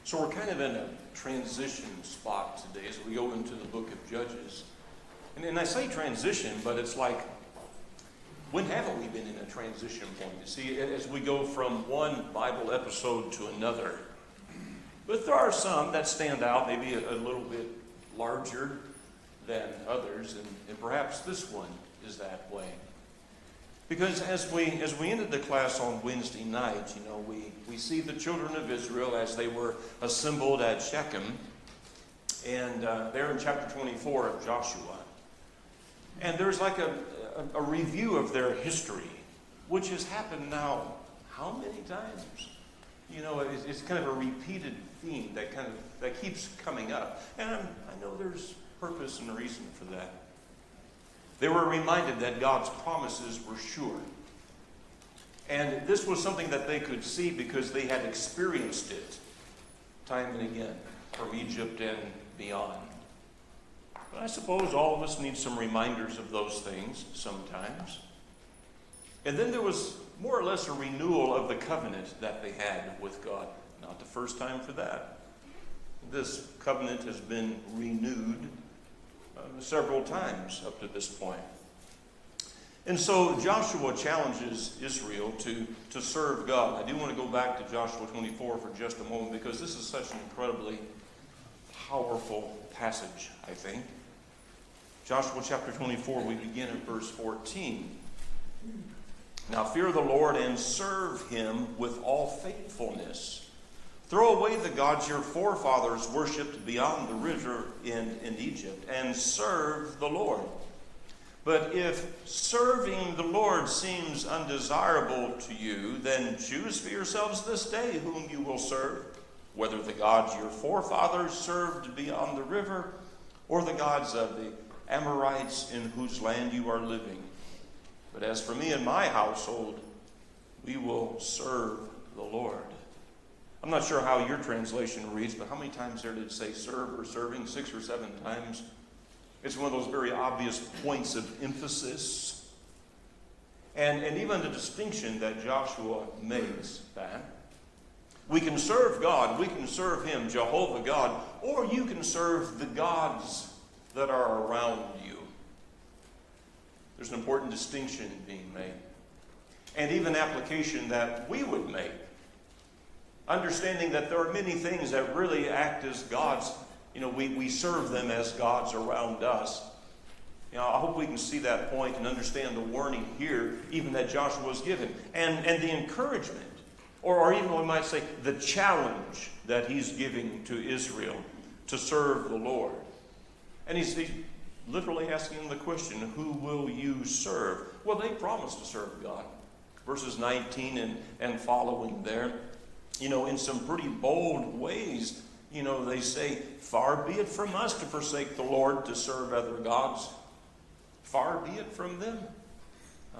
So we're kind of in a transition spot today as we go into the book of Judges. And I say transition, but it's like, when haven't we been in a transition point? You see, as we go from one Bible episode to another. But there are some that stand out, maybe a little bit larger than others, and perhaps this one is that way. Because as we ended the class on Wednesday night, we see the children of Israel as they were assembled at Shechem, and they're in chapter 24 of Joshua. And there's like a review of their history, which has happened now how many times? It's kind of a repeated theme that keeps coming up. And I know there's purpose and reason for that. They were reminded that God's promises were sure. And this was something that they could see because they had experienced it time and again from Egypt and beyond. But I suppose all of us need some reminders of those things sometimes. And then there was more or less a renewal of the covenant that they had with God. Not the first time for that. This covenant has been renewed several times up to this point. And so Joshua challenges Israel to serve God. I do want to go back to Joshua 24 for just a moment because this is such an incredibly powerful passage, I think. Joshua chapter 24, we begin at verse 14. Now fear the Lord and serve him with all faithfulness. Throw away the gods your forefathers worshipped beyond the river in Egypt, and serve the Lord. But if serving the Lord seems undesirable to you, then choose for yourselves this day whom you will serve, whether the gods your forefathers served beyond the river, or the gods of the Amorites in whose land you are living. But as for me and my household, we will serve the Lord. I'm not sure how your translation reads, but how many times there did it say serve or serving? 6 or 7 times. It's one of those very obvious points of emphasis. And even the distinction that Joshua makes that we can serve God, we can serve him, Jehovah God, or you can serve the gods that are around you. There's an important distinction being made. And even application that we would make. Understanding that there are many things that really act as gods. We serve them as gods around us. I hope we can see that point and understand the warning here, even that Joshua was given. And the encouragement, or even we might say the challenge that he's giving to Israel to serve the Lord. And he's literally asking the question, who will you serve? Well, they promised to serve God. Verses 19 and following there. In some pretty bold ways, they say, far be it from us to forsake the Lord to serve other gods. Far be it from them.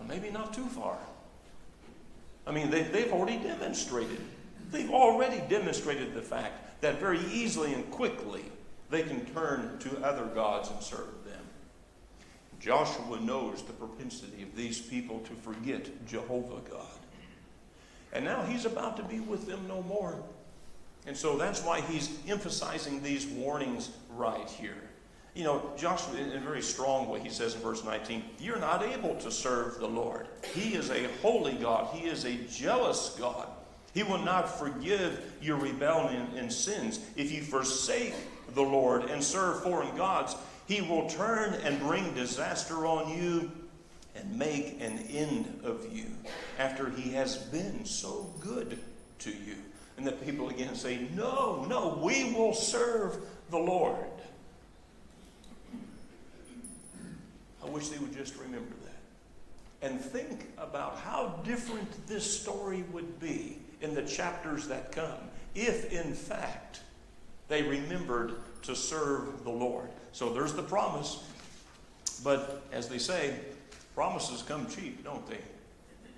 Maybe not too far. They've already demonstrated. They've already demonstrated the fact that very easily and quickly they can turn to other gods and serve them. Joshua knows the propensity of these people to forget Jehovah God. And now he's about to be with them no more. And so that's why he's emphasizing these warnings right here. Joshua, in a very strong way, he says in verse 19, you're not able to serve the Lord. He is a holy God. He is a jealous God. He will not forgive your rebellion and sins. If you forsake the Lord and serve foreign gods, he will turn and bring disaster on you and make an end of you after he has been so good to you. And the people again say, no, we will serve the Lord. I wish they would just remember that. And think about how different this story would be in the chapters that come if, in fact, they remembered to serve the Lord. So there's the promise. But as they say, promises come cheap, don't they?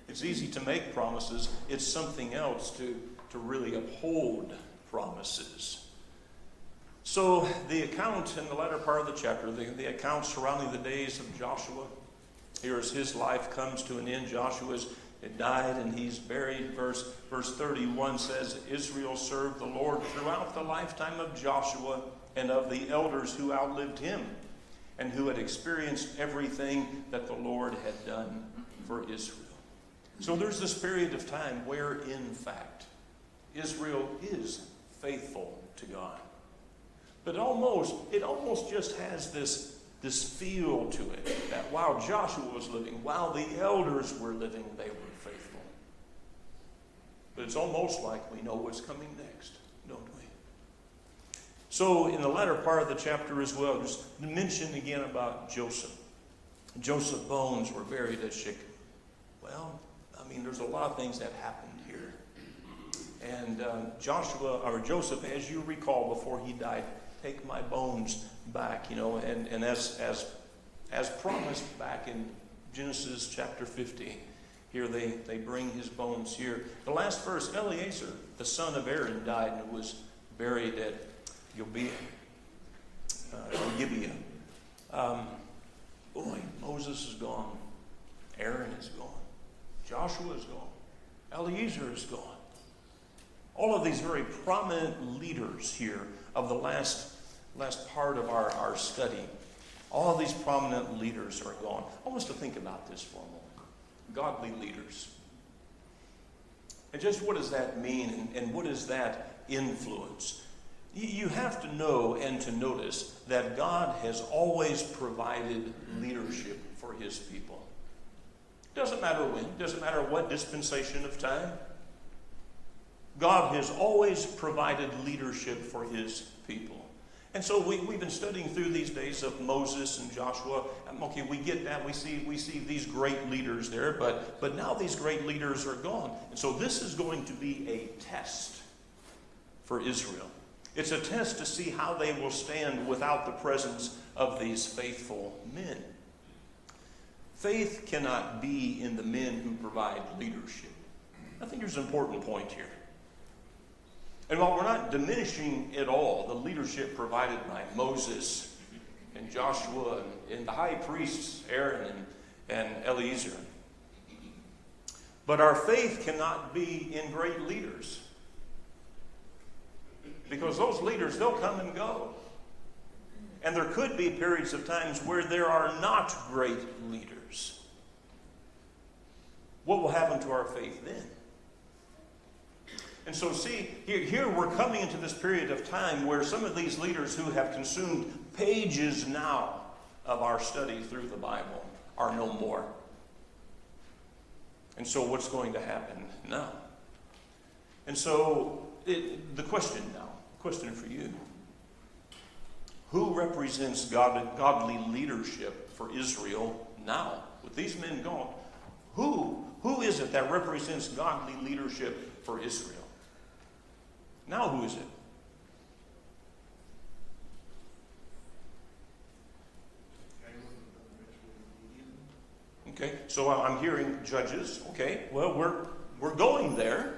It's easy to make promises. It's something else to really uphold promises. So the account in the latter part of the chapter, the account surrounding the days of Joshua, here as his life comes to an end, Joshua is It died and he's buried. Verse 31 says, Israel served the Lord throughout the lifetime of Joshua and of the elders who outlived him and who had experienced everything that the Lord had done for Israel. So there's this period of time where, in fact, Israel is faithful to God. But it almost just has this feel to it that while Joshua was living, while the elders were living, they were faithful. But it's almost like we know what's coming next, don't we? So in the latter part of the chapter as well, just mention again about Joseph. Joseph's bones were buried at Shechem. Well, there's a lot of things that happened here. And Joseph, as you recall, before he died, take my bones back, and as promised back in Genesis chapter 50, here they bring his bones here. The last verse, Eleazar, the son of Aaron, died and was buried at Gibeah. Moses is gone. Aaron is gone. Joshua is gone. Eleazar is gone. All of these very prominent leaders here of the last part of our study, all of these prominent leaders are gone. I want us to think about this for a moment. Godly leaders. And just what does that mean and what does that influence? You have to know and to notice that God has always provided leadership for his people. Doesn't matter when, doesn't matter what dispensation of time. God has always provided leadership for his people. And so we've been studying through these days of Moses and Joshua. Okay, we get that. We see these great leaders there, but now these great leaders are gone. And so this is going to be a test for Israel. It's a test to see how they will stand without the presence of these faithful men. Faith cannot be in the men who provide leadership. I think there's an important point here. And while we're not diminishing at all the leadership provided by Moses and Joshua and the high priests, Aaron and Eleazar, but our faith cannot be in great leaders. Because those leaders, they'll come and go. And there could be periods of times where there are not great leaders. What will happen to our faith then? And so see, here we're coming into this period of time where some of these leaders who have consumed pages now of our study through the Bible are no more. And so what's going to happen now? And so the question for you. Who represents godly leadership for Israel now? With these men gone, who is it that represents godly leadership for Israel? Now who is it? Okay, so I'm hearing Judges. Okay, well, we're going there,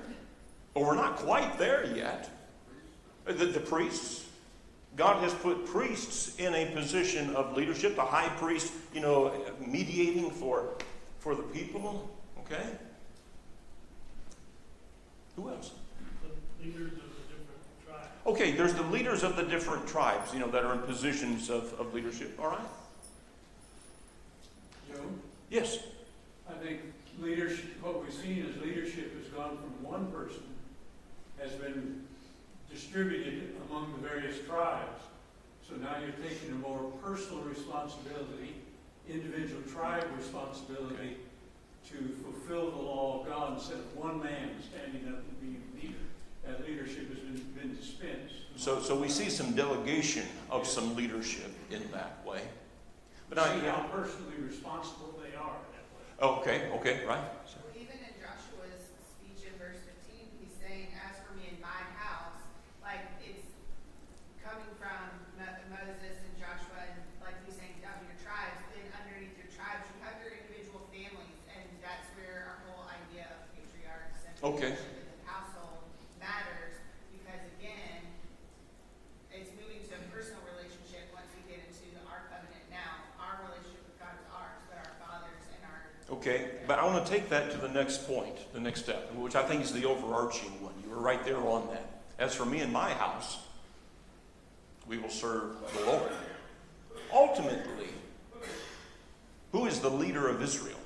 but we're not quite there yet. The priests. God has put priests in a position of leadership. The high priest, mediating for the people. Okay? Who else? The leaders of the different tribes. Okay, there's the leaders of the different tribes, that are in positions of leadership. All right? Joe? Yes. I think leadership, what we've seen is leadership has gone from one person, has been distributed among the various tribes. So now you're taking a more personal responsibility, individual tribe responsibility to fulfill the law of God instead of one man standing up and being a leader. That leadership has been dispensed. So we see some delegation of some leadership in that way. But see how personally responsible they are that way. Okay, right. Even in Joshua's speech in verse 15, he's saying, as for me and my house, like it's coming from Moses and Joshua, and like he's saying, of your tribes, then underneath your tribes, you have your individual families, and that's where our whole idea of patriarchs and leadership in the household matters, because again, it's moving to a personal relationship once we get into our covenant now. Our relationship with God is ours, but our fathers and our Okay, but I want to take that to the next point, the next step, which I think is the overarching one. You were right there on that. As for me and my house, we will serve the Lord. Ultimately, who is the leader of Israel?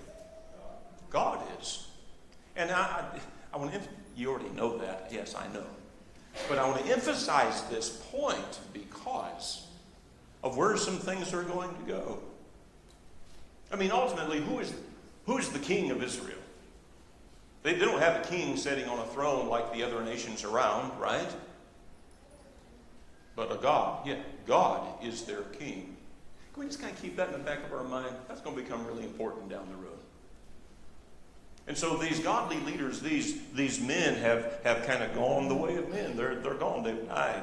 God is. And I want to, you already know that. Yes, I know. But I want to emphasize this point because of where some things are going to go. I mean, ultimately, who is the king of Israel? They don't have a king sitting on a throne like the other nations around, right? But a God, yeah, God is their king. Can we just kind of keep that in the back of our mind? That's going to become really important down the road. And so these godly leaders, these men have kind of gone the way of men. They're gone. They've died.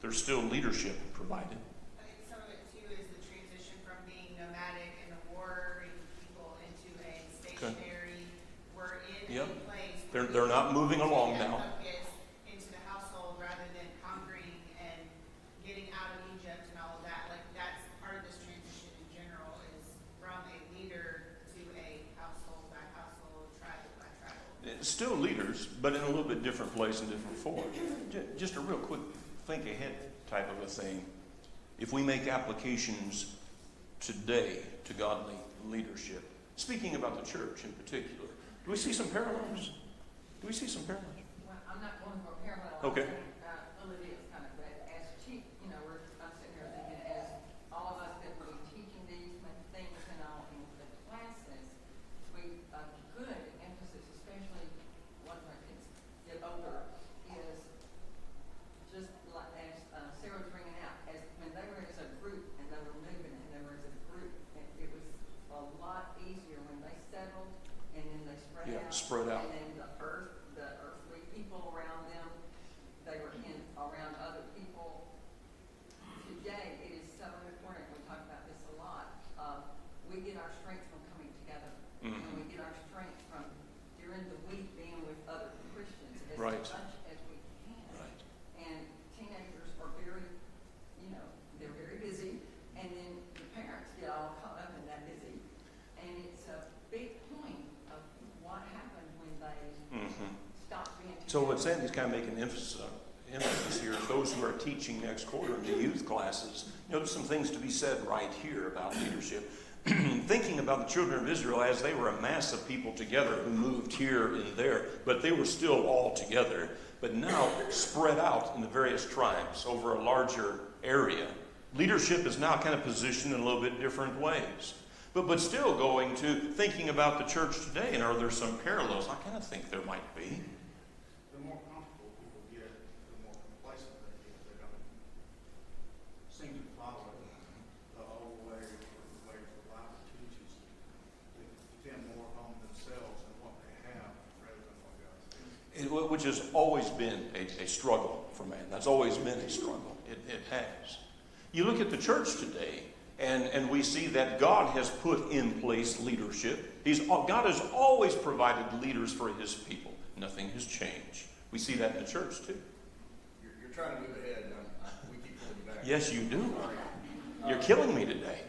There's still leadership provided. I think some of it too is the transition from being nomadic and a warring people into a stationary, we're in Yep. a place. They're not moving along now. Focus into the household rather than conquering and getting out of Egypt and all of that. Like that's part of this transition in general is from a leader to a household by household, tribal by tribal. It's still leaders, but in a little bit different place and different form. Just a real quick think ahead type of a thing. If we make applications today to godly leadership, speaking about the church in particular, do we see some parallels? Do we see some parallels? Well, I'm not going for a parallel. Okay. Olivia's kind of, but as chief, I'm sitting here thinking, as all of us that will be teaching these things and all in the classes, a good emphasis, especially once our kids get older, is just like as Sarah was bringing out, as when they were as a group and they were moving and they were as a group, it was a lot easier when they settled and then they spread out. Spread out. And then the earthly people around them, they were around other people. Today, it is so important. We talk about this a lot. We get our strength from coming together, Mhm. and we get our strength from during the week being with other Christians as Right. much as we can. Right. And teenagers are very, they're very busy, and then the parents get all caught up in that busy, and it's a big point of what happened when they Mm-hmm. stopped being together. So what Sandy's kind of making emphasis here is those who are teaching next quarter in the youth classes, there's some things to be said right here about leadership. Thinking about the children of Israel as they were a mass of people together who moved here and there, but they were still all together, but now spread out in the various tribes over a larger area. Leadership is now kind of positioned in a little bit different ways. But still going to thinking about the church today, and are there some parallels? I kind of think there might be. The more comfortable people get, the more complacent they get. They don't seem to follow the old way or the way the Bible teaches. They depend more on themselves and what they have rather than what God says. Which has always been a struggle for man. That's always been a struggle. It has. You look at the church today, and we see that God has put in place leadership. God has always provided leaders for his people. Nothing has changed. We see that in the church too. You're trying to move ahead, and we keep pulling you back. Yes, you do. You're killing me today.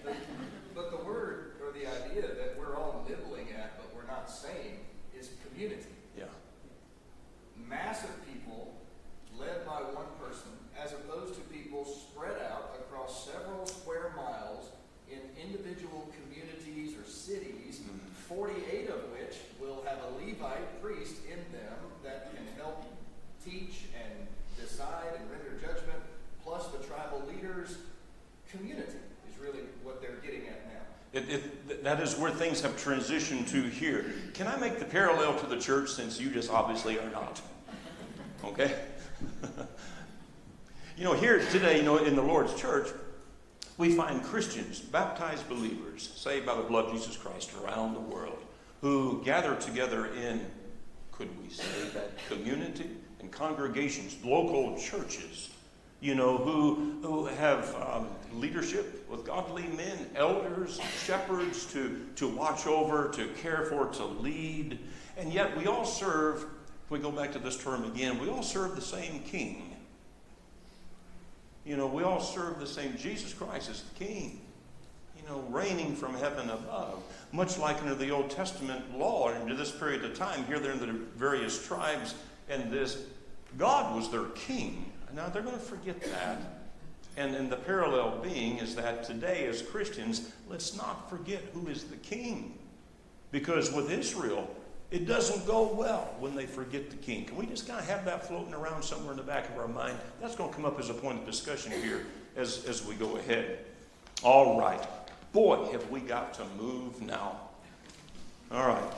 But the word, or the idea that we're all nibbling at, but we're not saying, is community. Yeah. Massive people led by one person, as opposed to people spread out across several square miles in individual communities or cities, 48 of which will have a Levite priest in them that can help teach and decide and render judgment, plus the tribal leaders. Community is really what they're getting at now. That is where things have transitioned to here. Can I make the parallel to the church, since you just obviously are not? Okay? Here today, in the Lord's church, we find Christians, baptized believers, saved by the blood of Jesus Christ around the world, who gather together in, could we say that, community and congregations, local churches, who have leadership with godly men, elders, shepherds to watch over, to care for, to lead. And yet we all serve, if we go back to this term again, we all serve the same king. We all serve the same. Jesus Christ is the king. raining from heaven above. Much like under the Old Testament law, and into this period of time, here they're in the various tribes, and this God was their king. Now they're going to forget that. And the parallel being is that today as Christians, let's not forget who is the king. Because with Israel, it doesn't go well when they forget the king. Can we just kind of have that floating around somewhere in the back of our mind? That's going to come up as a point of discussion here as we go ahead. All right. Boy, have we got to move now. All right.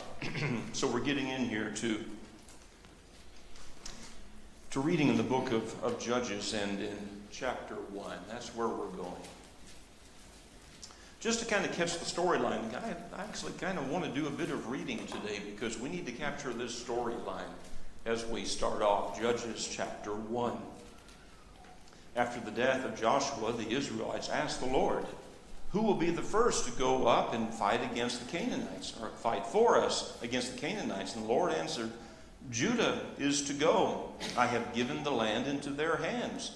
So we're getting in here to reading in the book of Judges and in chapter 1. That's where we're going. Just to kind of catch the storyline, I actually kind of want to do a bit of reading today because we need to capture this storyline as we start off Judges chapter 1. After the death of Joshua, the Israelites asked the Lord, "Who will be the first to go up and fight against the Canaanites, or fight for us against the Canaanites?" And the Lord answered, "Judah is to go. I have given the land into their hands."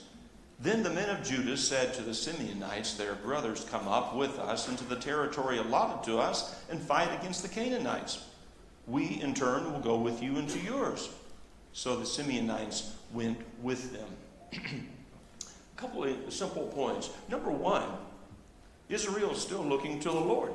Then the men of Judah said to the Simeonites, their brothers, "Come up with us into the territory allotted to us and fight against the Canaanites. We, in turn, will go with you into yours." So the Simeonites went with them. A couple of simple points. Number one, Israel is still looking to the Lord.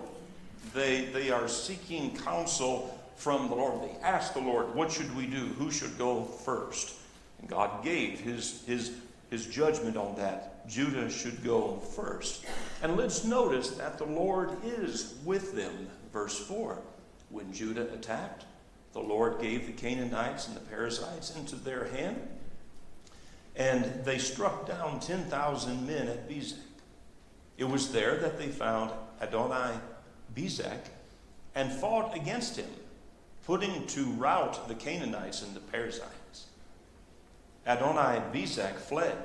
They are seeking counsel from the Lord. They ask the Lord, what should we do? Who should go first? And God gave his judgment on that. Judah should go first. And let's notice that the Lord is with them. Verse 4, when Judah attacked, the Lord gave the Canaanites and the Perizzites into their hand, and they struck down 10,000 men at Bezek. It was there that they found Adoni-Bezek and fought against him, putting to rout the Canaanites and the Perizzites. Adoni-Bezek fled,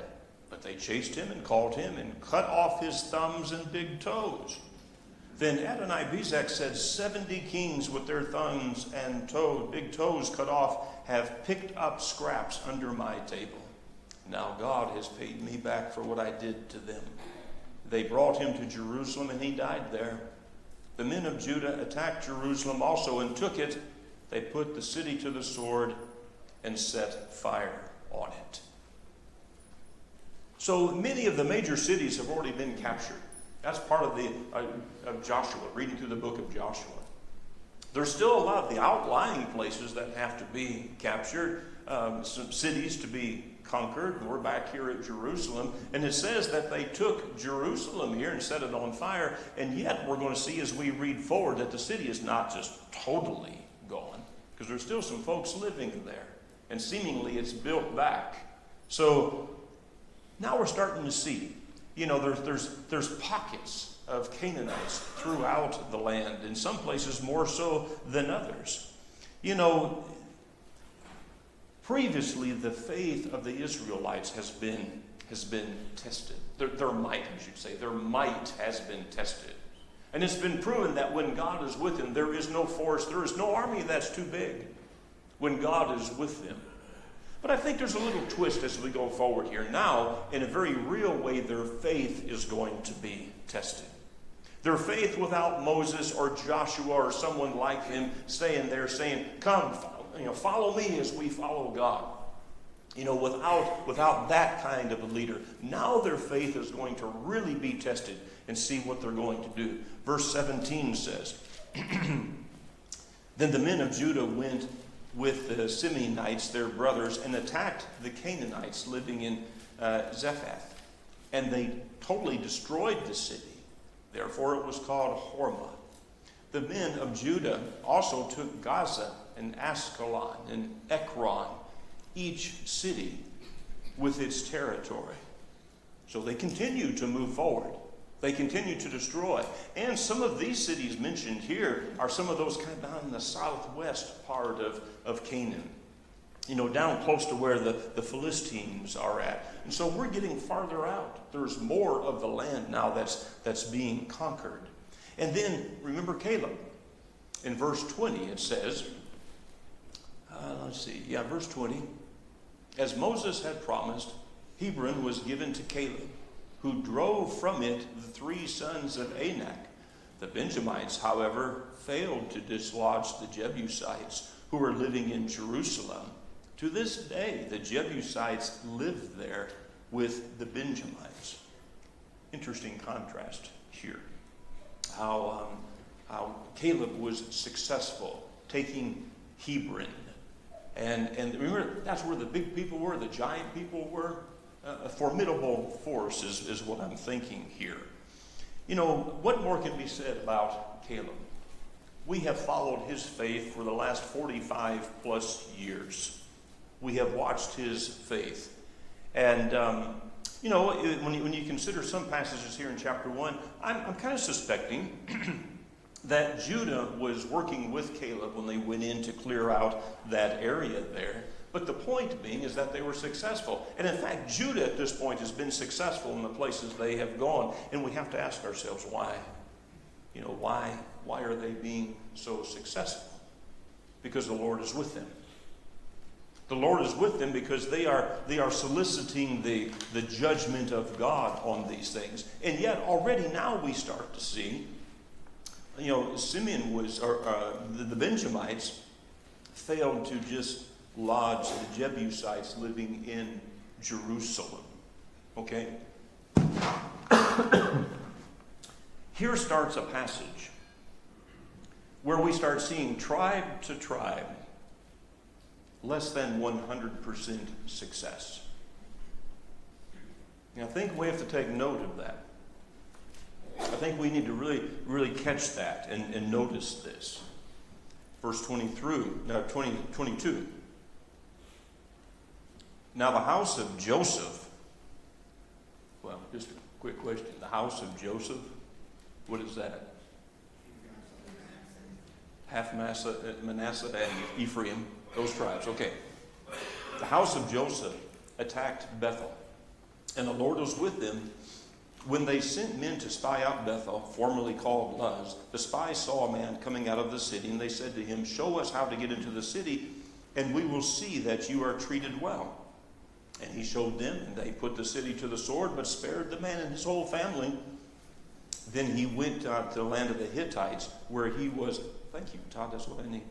but they chased him and caught him and cut off his thumbs and big toes. Then Adoni-Bezek said, 70 kings with their thumbs and big toes cut off have picked up scraps under my table. Now God has paid me back for what I did to them. They brought him to Jerusalem, and he died there. The men of Judah attacked Jerusalem also and took it. They put the city to the sword and set fire on it. So many of the major cities have already been captured. That's part of Joshua, reading through the book of Joshua. There's still a lot of the outlying places that have to be captured, some cities to be conquered. We're back here at Jerusalem, and it says that they took Jerusalem here and set it on fire, and yet we're going to see as we read forward that the city is not just totally gone, because there's still some folks living there, and seemingly it's built back. So now we're starting to see, there's pockets of Canaanites throughout the land, in some places more so than others. Previously, the faith of the Israelites has been tested. Their might, I should say, their might has been tested. And it's been proven that when God is with them, there is no force, there is no army that's too big when God is with them. But I think there's a little twist as we go forward here. Now, in a very real way, their faith is going to be tested. Their faith without Moses or Joshua or someone like him staying there saying, "Come, follow me as we follow God." Without that kind of a leader, now their faith is going to really be tested and see what they're going to do. Verse 17 says, "Then the men of Judah went with the Simeonites, their brothers, and attacked the Canaanites living in Zephath. And they totally destroyed the city. Therefore it was called Hormah. The men of Judah also took Gaza and Ascalon and Ekron, each city with its territory." So they continue to move forward. They continue to destroy. And some of these cities mentioned here are some of those kind of down in the southwest part of Canaan. Down close to where the Philistines are at. And so we're getting farther out. There's more of the land now that's being conquered. And then, remember Caleb. In verse 20 it says, verse 20. "As Moses had promised, Hebron was given to Caleb, who drove from it the 3 sons of Anak, The Benjamites, however, failed to dislodge the Jebusites who were living in Jerusalem. To this day, the Jebusites live there with the Benjamites. Interesting contrast here. How Caleb was successful taking Hebron. And remember, that's where the big people were, the giant people were. A formidable force is what I'm thinking here. You know, what more can be said about Caleb? We have followed his faith for the last 45 plus years. We have watched his faith. And, you know, when you consider some passages here in chapter 1, I'm kind of suspecting that Judah was working with Caleb when they went in to clear out that area there. But the point being is that they were successful. And in fact, Judah at this point has been successful in the places they have gone. And we have to ask ourselves why. You know, why are they being so successful? Because the Lord is with them. The Lord is with them because they are soliciting the judgment of God on these things. And yet already now we start to see, you know, the Benjamites failed to just lodge the Jebusites living in Jerusalem. Okay? Here starts a passage where we start seeing tribe to tribe less than 100% success. Now, I think we have to take note of that. I think we need to really catch that and notice this. Verse 22. Now the house of Joseph, well, just a quick question. The house of Joseph, what is that? Half Manasseh and Ephraim, those tribes. Okay. The house of Joseph attacked Bethel, and the Lord was with them. When they sent men to spy out Bethel, formerly called Luz, the spies saw a man coming out of the city, and they said to him, "Show us how to get into the city, and we will see that you are treated well." And he showed them, and they put the city to the sword, but spared the man and his whole family. Then he went to the land of the Hittites, where he was, thank you, Todd, that's what I need,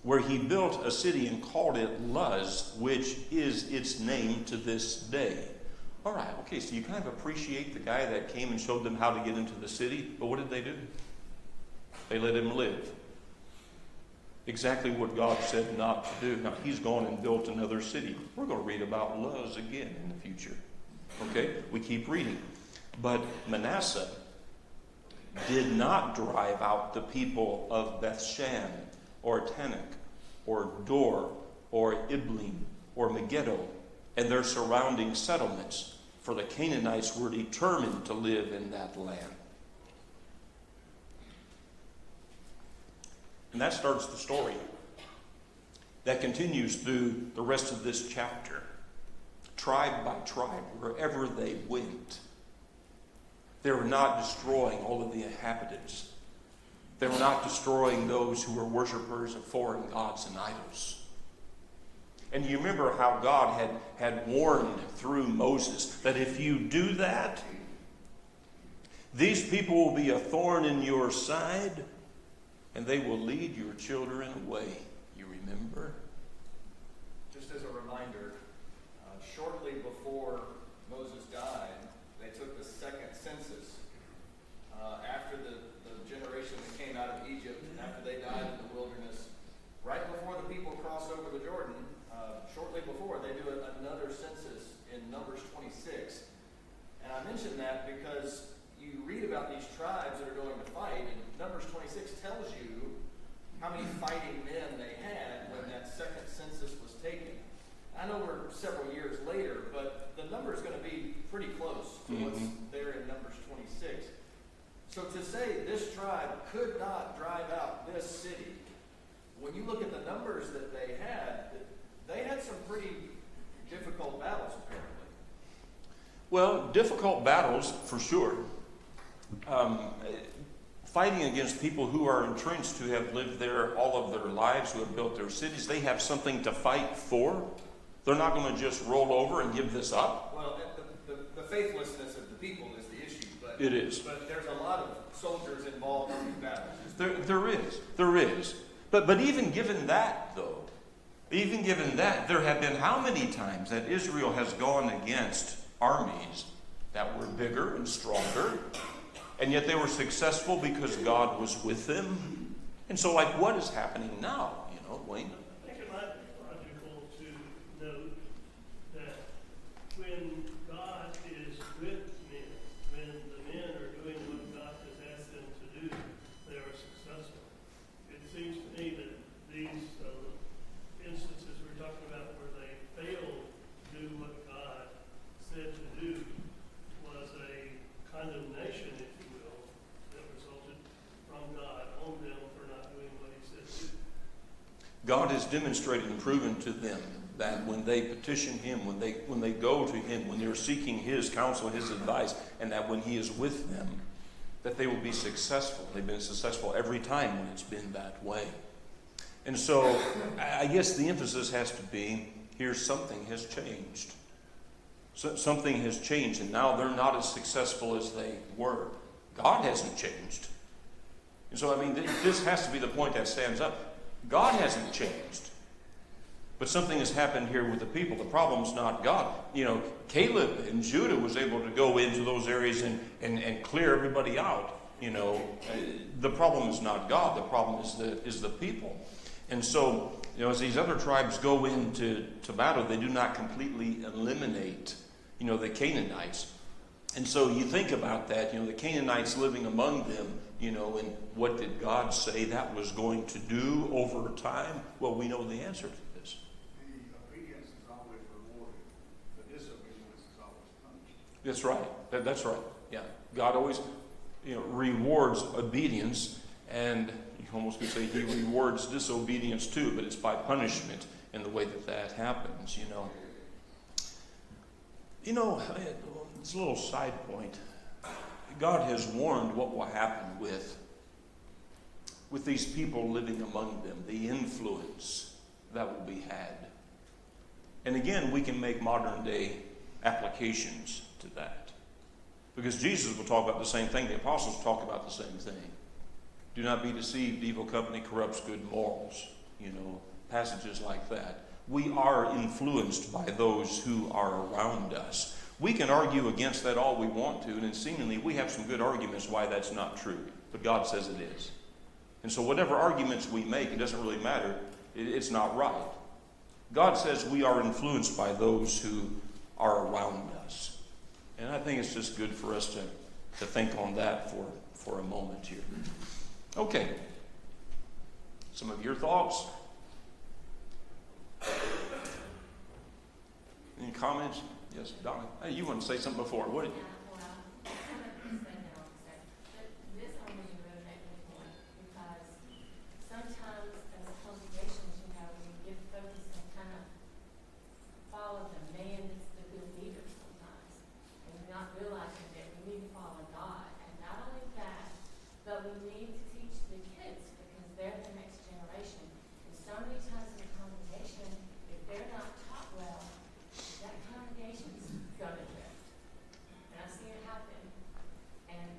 where he built a city and called it Luz, which is its name to this day. All right, okay, so you kind of appreciate the guy that came and showed them how to get into the city, but what did they do? They let him live. Exactly what God said not to do. Now, he's gone and built another city. We're going to read about Luz again in the future. Okay? We keep reading. But Manasseh did not drive out the people of Bethshan, or Tanakh, or Dor, or Iblim, or Megiddo, and their surrounding settlements, for the Canaanites were determined to live in that land. And that starts the story that continues through the rest of this chapter. Tribe by tribe, wherever they went, they were not destroying all of the inhabitants. They were not destroying those who were worshipers of foreign gods and idols. And you remember how God had warned through Moses that if you do that, these people will be a thorn in your side, and they will lead your children away. You remember? Just as a reminder, shortly before Moses died, they took the second census. After the generation that came out of Egypt, after they died in the wilderness, right before the people crossed over the Jordan, shortly before, they do another census in Numbers 26. And I mention that because you read about these tribes that are going to fight, and Numbers 26 tells you how many fighting men they had when that second census was taken. I know we're several years later, but the number is going to be pretty close to what's there in Numbers 26. So to say this tribe could not drive out this city, when you look at the numbers that they had some pretty difficult battles, apparently. Well, difficult battles, for sure. Fighting against people who are entrenched, who have lived there all of their lives, who have built their cities. They have something to fight for. They're not going to just roll over and give this up. Well, the faithlessness of the people is the issue. But it is. But there's a lot of soldiers involved in these battles. There is. But even given that, though, even given that, there have been how many times that Israel has gone against armies that were bigger and stronger, and yet they were successful because God was with them? And so, like, what is happening now? Wayne? I think it might be logical to note that when God is with men, when the men are doing what God has asked them to do, they are successful. It seems to me that these instances we're talking about where they failed to do what God said to do was a condemnation, if you will, that resulted from God on them for not doing what he said to do. God has demonstrated and proven to them that when they petition him, when they go to him, when they're seeking his counsel, his advice, and that when he is with them, that they will be successful. They've been successful every time when it's been that way. And so I guess the emphasis has to be, here something has changed. So, something has changed, and now they're not as successful as they were. God hasn't changed. And so, I mean, this has to be the point that stands up. God hasn't changed. But something has happened here with the people. The problem's not God. Caleb and Judah was able to go into those areas and clear everybody out. The problem is not God. The problem is the people. And so, as these other tribes go into battle, they do not completely eliminate, the Canaanites. And so you think about that, the Canaanites living among them, and what did God say that was going to do over time? Well, we know the answer to this. The obedience is always rewarded. The disobedience is always punished. That's right. That's right. Yeah. God always, rewards obedience, and you almost could say he rewards disobedience too, but it's by punishment in the way that happens, it's a little side point. God has warned what will happen with these people living among them, the influence that will be had. And again, we can make modern day applications to that. Because Jesus will talk about the same thing. The apostles talk about the same thing. Do not be deceived. Evil company corrupts good morals. Passages like that. We are influenced by those who are around us. We can argue against that all we want to, and seemingly we have some good arguments why that's not true. But God says it is. And so whatever arguments we make, it doesn't really matter. It's not right. God says we are influenced by those who are around us. And I think it's just good for us to think on that for a moment here. Okay. Some of your thoughts? Any comments? Yes, Donna. Hey, you want to say something before? What? This only resonates with me because sometimes as congregations, we get focused and kind of follow the man that's the good leader sometimes, and not realizing that we need to follow God. And not only that, but we need to teach the kids because they're the next generation. And so many times in the congregation, if they're not taught well, that congregation's going to drift. And I've seen it happen. And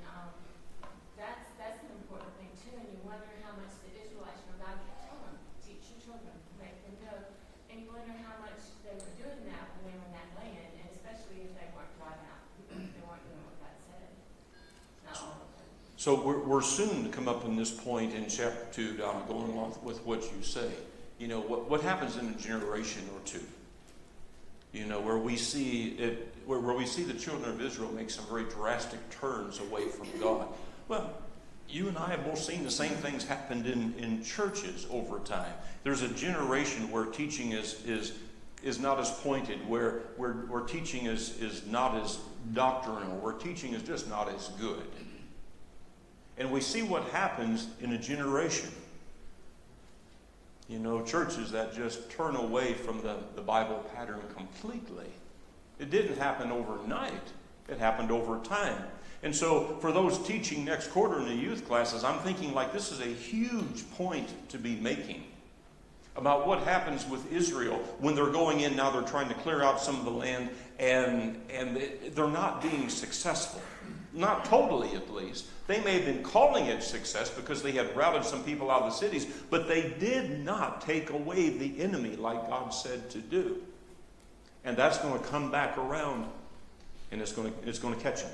that's an important thing too. And you wonder how much the Israelites, God kept telling them, teach your children, make them know. And you wonder how much they were doing that when they were in that land, and especially if they weren't driving out, if they weren't doing what God said. Not all of them. So we're soon to come up in this point in chapter 2, Donna, going along with what you say. What happens in a generation or two? Where we see it, where we see the children of Israel make some very drastic turns away from God. Well, you and I have both seen the same things happened in churches over time. There's a generation where teaching is not as pointed, where teaching is not as doctrinal, where teaching is just not as good. And we see what happens in a generation. Churches that just turn away from the Bible pattern completely. It didn't happen overnight. It happened over time. And so for those teaching next quarter in the youth classes, I'm thinking like this is a huge point to be making about what happens with Israel when they're going in. Now they're trying to clear out some of the land and they're not being successful. Not totally, at least. They may have been calling it success because they had routed some people out of the cities, but they did not take away the enemy like God said to do. And that's going to come back around, and it's going to catch them.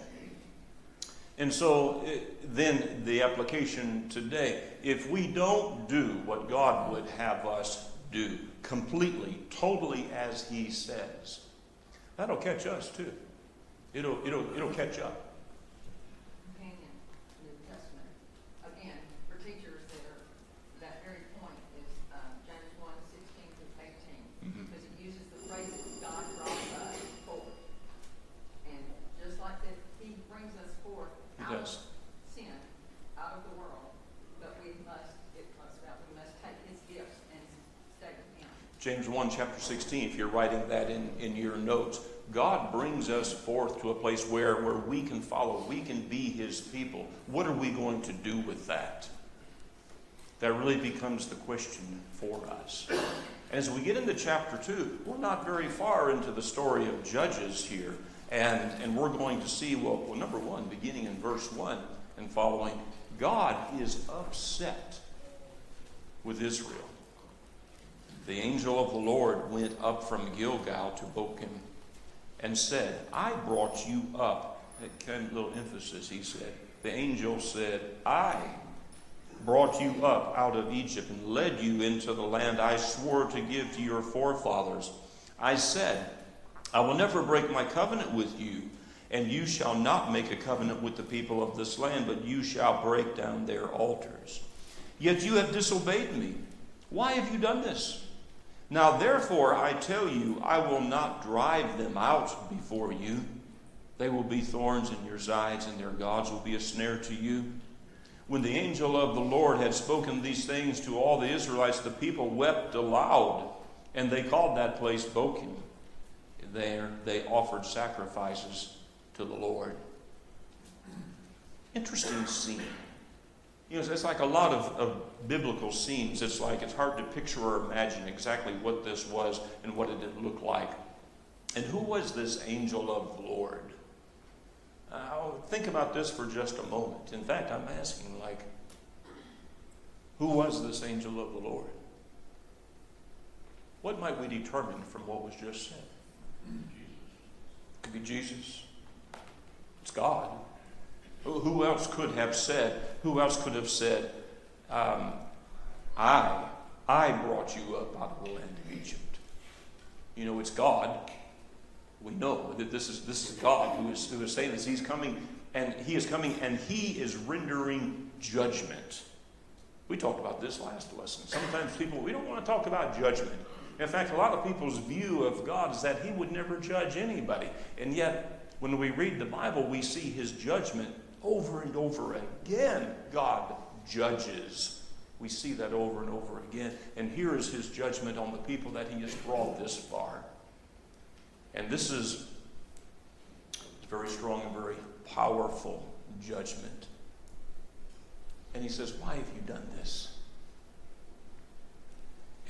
And so then the application today, if we don't do what God would have us do completely, totally as He says, that'll catch us too. It'll catch up. Companion New Testament. Again, for teachers that very point is James 1:16-18, because it uses the phrase that God brought us forth. And just like that, He brings us forth out of sin, out of the world, but we must take His gifts and stay with Him. James 1, chapter 16, if you're writing that in your notes, God brings us forth to a place where we can follow, we can be His people. What are we going to do with that? That really becomes the question for us. As we get into chapter 2, we're not very far into the story of Judges here. And we're going to see, well, number one, beginning in verse 1 and following, God is upset with Israel. The angel of the Lord went up from Gilgal to Bochim and said, I brought you up. That kind of little emphasis, he said. The angel said, I brought you up out of Egypt and led you into the land I swore to give to your forefathers. I said, I will never break my covenant with you, and you shall not make a covenant with the people of this land, but you shall break down their altars. Yet you have disobeyed me. Why have you done this? Now therefore I tell you, I will not drive them out before you. They will be thorns in your sides, and their gods will be a snare to you. When the angel of the Lord had spoken these things to all the Israelites, the people wept aloud, and they called that place Bochim. There they offered sacrifices to the Lord. Interesting scene. You know, it's like a lot of biblical scenes. It's like it's hard to picture or imagine exactly what this was and what it did look like. And who was this angel of the Lord? Think about this for just a moment. In fact, I'm asking, who was this angel of the Lord? What might we determine from what was just said? It could be Jesus. It's God. Who else could have said, I brought you up out of the land of Egypt? You know, it's God. We know that this is God who is saying this. He is coming and he is rendering judgment. We talked about this last lesson. Sometimes we don't want to talk about judgment. In fact, a lot of people's view of God is that He would never judge anybody. And yet, when we read the Bible, we see His judgment over and over again. God judges. We see that over and over again. And here is His judgment on the people that He has brought this far. And this is very strong and very powerful judgment. And He says, why have you done this?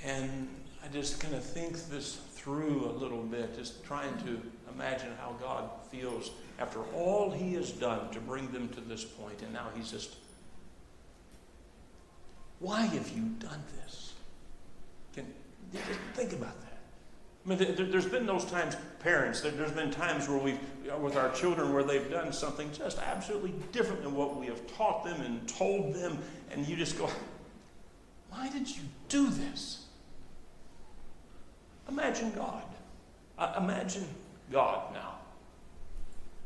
And I just kind of think this through a little bit, just trying to imagine how God feels after all He has done to bring them to this point. And now He's just, why have you done this? Think about that. I mean, there's been those times, parents, there's been times where with our children, where they've done something just absolutely different than what we have taught them and told them, and you just go, why did you do this? Imagine God. Imagine God now,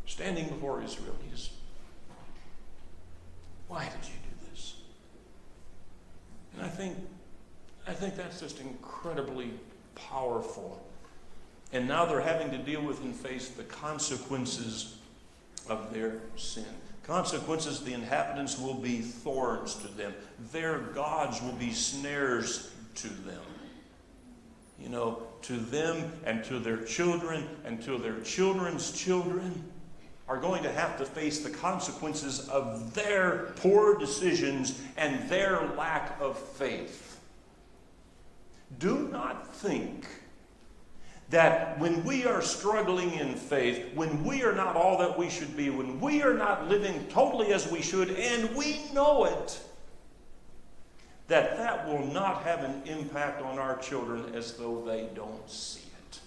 standing before Israel. Why did you do this? And I think that's just incredibly powerful. And now they're having to deal with and face the consequences of their sin. Consequences, the inhabitants will be thorns to them. Their gods will be snares to them. You know, to them and to their children and to their children's children are going to have to face the consequences of their poor decisions and their lack of faith. Do not think that when we are struggling in faith, when we are not all that we should be, when we are not living totally as we should, and we know it, that will not have an impact on our children as though they don't see it.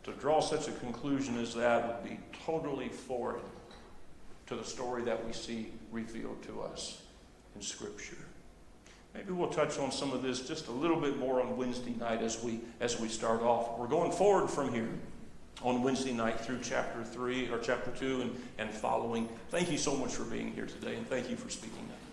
To draw such a conclusion as that would be totally foreign to the story that we see revealed to us in Scripture. Maybe we'll touch on some of this just a little bit more on Wednesday night as we start off. We're going forward from here on Wednesday night through chapter 3 or chapter 2 and following. Thank you so much for being here today, and thank you for speaking up.